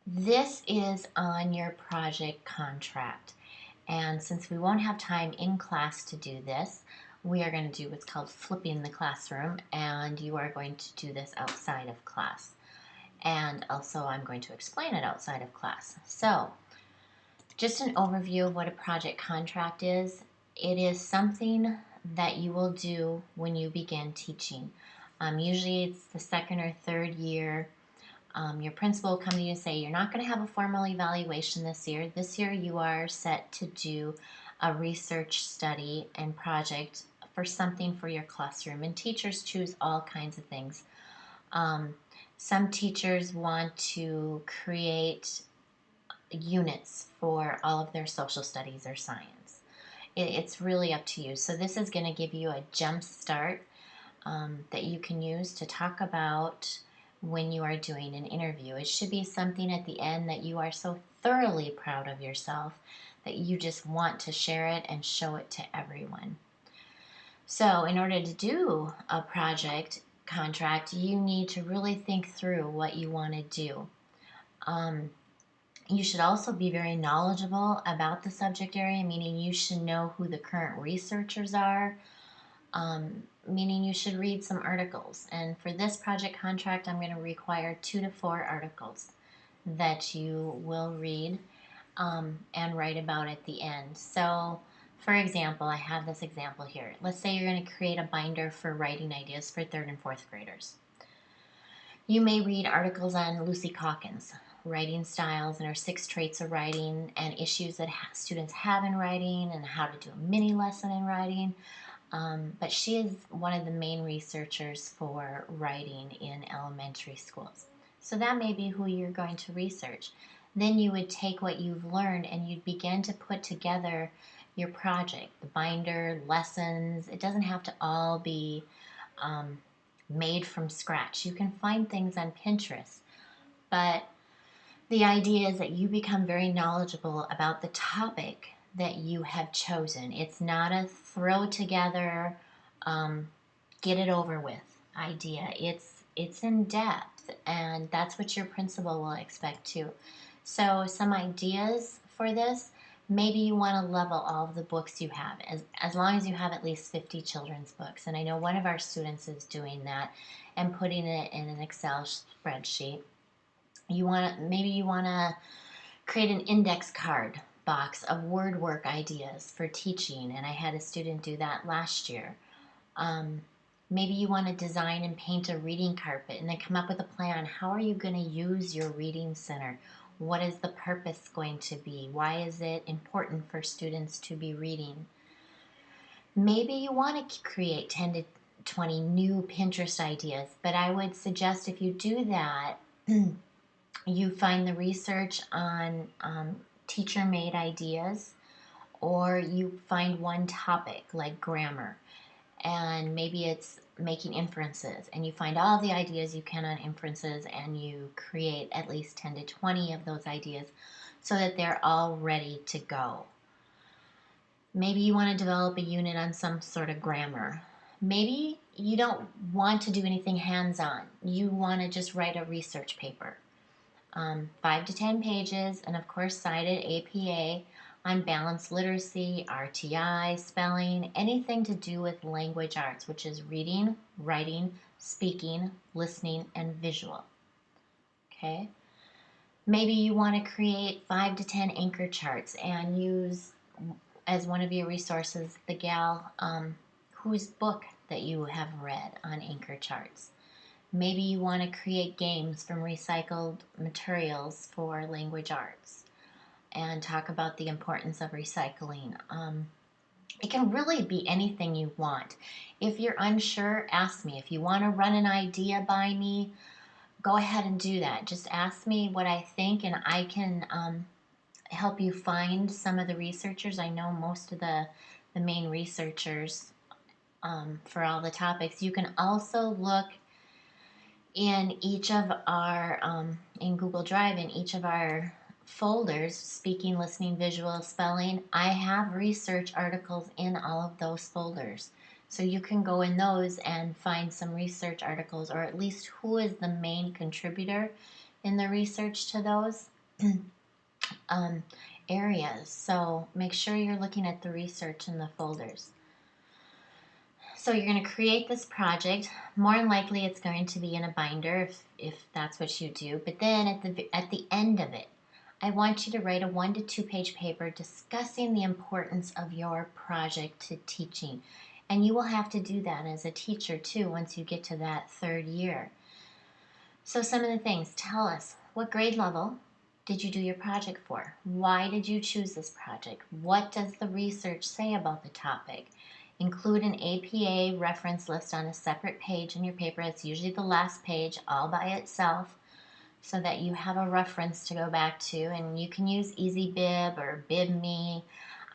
This is on your project contract. And since we won't have time in class to do this, we are going to do what's called flipping the classroom, and you are going to do this outside of class. And also, I'm going to explain it outside of class. So, just an overview of what a project contract is. It is something that you will do when you begin teaching. Usually, it's the second or third year. Your principal will come to you and say, you're not going to have a formal evaluation this year. This year you are set to do a research study and project for something for your classroom. And teachers choose all kinds of things. Um, some teachers want to create units for all of their social studies or science. It's really up to you. So this is going to give you a jump start that you can use to talk about when you are doing an interview. It should be something at the end that you are so thoroughly proud of yourself that you just want to share it and show it to everyone. So, in order to do a project contract, you need to really think through what you want to do. Um, you should also be very knowledgeable about the subject area, meaning you should know who the current researchers are, meaning you should read some articles. And for this project contract, I'm going to require 2 to 4 articles that you will read and write about at the end. So, for example, I have this example here. Let's say you're going to create a binder for writing ideas for 3rd and 4th graders. You may read articles on Lucy Calkins, writing styles and her 6 traits of writing and issues that students have in writing and how to do a mini lesson in writing. But she is one of the main researchers for writing in elementary schools. So that may be who you're going to research. Then you would take what you've learned and you'd begin to put together your project, the binder, lessons. It doesn't have to all be um, made from scratch. You can find things on Pinterest, but the idea is that you become very knowledgeable about the topic that you have chosen. It's not a throw together, um, get it over with idea. It's in depth, and that's what your principal will expect too. So some ideas for this. Maybe you want to level all of the books you have, as long as you have at least 50 children's books. And I know one of our students is doing that and putting it in an Excel spreadsheet. Maybe you want to create an index card box of word work ideas for teaching, and I had a student do that last year. Um, Maybe you want to design and paint a reading carpet and then come up with a plan. How are you going to use your reading center? What is the purpose going to be? Why is it important for students to be reading? Maybe you want to create 10 to 20 new Pinterest ideas, but I would suggest if you do that, you find the research on teacher made ideas, or you find one topic like grammar, and maybe it's making inferences, and you find all the ideas you can on inferences, and you create at least 10 to 20 of those ideas so that they're all ready to go. Maybe you want to develop a unit on some sort of grammar. Maybe you don't want to do anything hands on, you want to just write a research paper. 5 to 10 pages, and of course cited APA on balanced literacy, RTI, spelling, anything to do with language arts, which is reading, writing, speaking, listening, and visual. Okay? Maybe you want to create 5 to 10 anchor charts and use as one of your resources the gal whose book that you have read on anchor charts. Maybe you want to create games from recycled materials for language arts and talk about the importance of recycling. It can really be anything you want. If you're unsure, ask me. If you want to run an idea by me, go ahead and do that. Just ask me what I think, and I can help you find some of the researchers. I know most of the main researchers for all the topics. You can also look in each of our in Google Drive, in each of our folders, speaking, listening, visual, spelling, I have research articles in all of those folders. So you can go in those and find some research articles, or at least who is the main contributor in the research to those. um, areas. So make sure you're looking at the research in the folders. So you're going to create this project. More than likely it's going to be in a binder if that's what you do. But then at the end of it, I want you to write a 1 to 2 page paper discussing the importance of your project to teaching. And you will have to do that as a teacher too once you get to that 3rd year. So some of the things, tell us, what grade level did you do your project for? Why did you choose this project? What does the research say about the topic? Include an APA reference list on a separate page in your paper. It's usually the last page all by itself so that you have a reference to go back to. And you can use EasyBib or BibMe.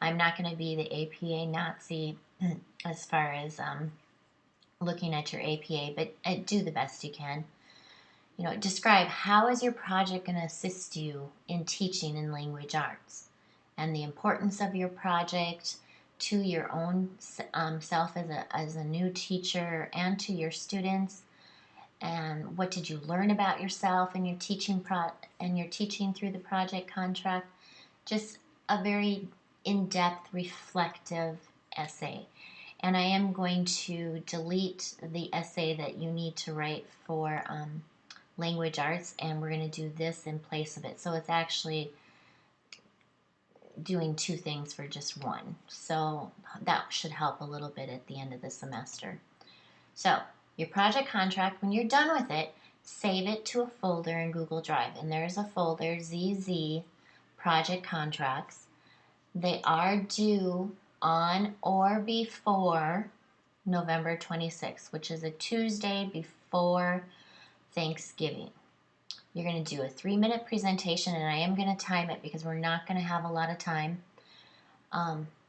I'm not going to be the APA Nazi as far as looking at your APA, but do the best you can. Describe how is your project going to assist you in teaching in language arts and the importance of your project to your own self as a new teacher and to your students, and what did you learn about yourself and your teaching through the project contract. Just a very in-depth, reflective essay. And I am going to delete the essay that you need to write for language arts, and we're going to do this in place of it. So it's actually doing 2 things for just 1. So that should help a little bit at the end of the semester. So your project contract, when you're done with it, save it to a folder in Google Drive. And there's a folder, ZZ Project Contracts. They are due on or before November 26th, which is a Tuesday before Thanksgiving. You're going to do a 3-minute presentation, and I am going to time it because we're not going to have a lot of time.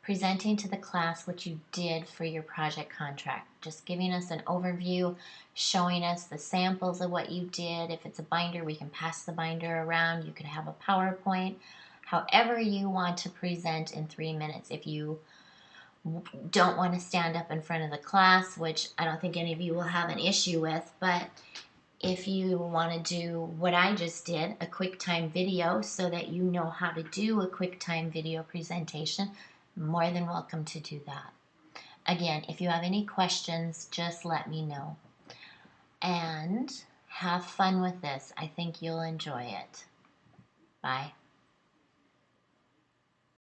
Presenting to the class what you did for your project contract. Just giving us an overview, showing us the samples of what you did. If it's a binder, we can pass the binder around. You could have a PowerPoint. However you want to present in 3 minutes. If you don't want to stand up in front of the class, which I don't think any of you will have an issue with, but if you want to do what I just did, a QuickTime video, so that you know how to do a QuickTime video presentation, more than welcome to do that. Again, if you have any questions, just let me know. And have fun with this. I think you'll enjoy it. Bye.